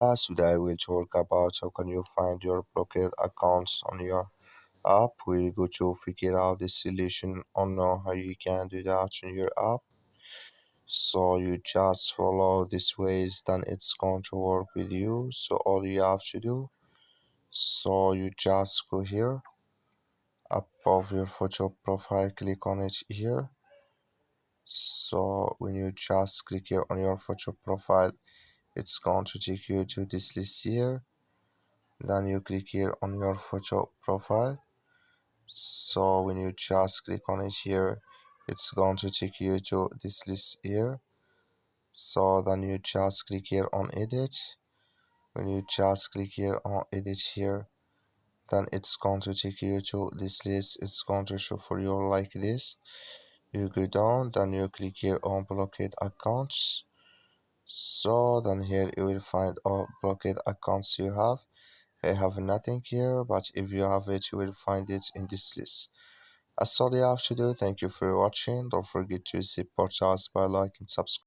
Today we'll talk about how can you find your blocked accounts on your app. We'll go to figure out the solution on how you can do that on your app. So you just follow this ways, then it's going to work with you. So all you have to do, so you just go here above your photo profile, click on it here. So when you just click here on your photo profile, it's going to take you to this list here. Then you click here on your photo profile. So when you just click on it here, it's going to take you to this list here. So then you just click here on edit. When you just click here on edit here, then it's going to take you to this list. It's going to show for you like this. You go down, then you click here on blocked accounts. So then here you will find all blocked accounts you have. I have nothing here, but if you have it, you will find it in this list. That's all you have to do. Thank you for watching. Don't forget to support us by liking and subscribe.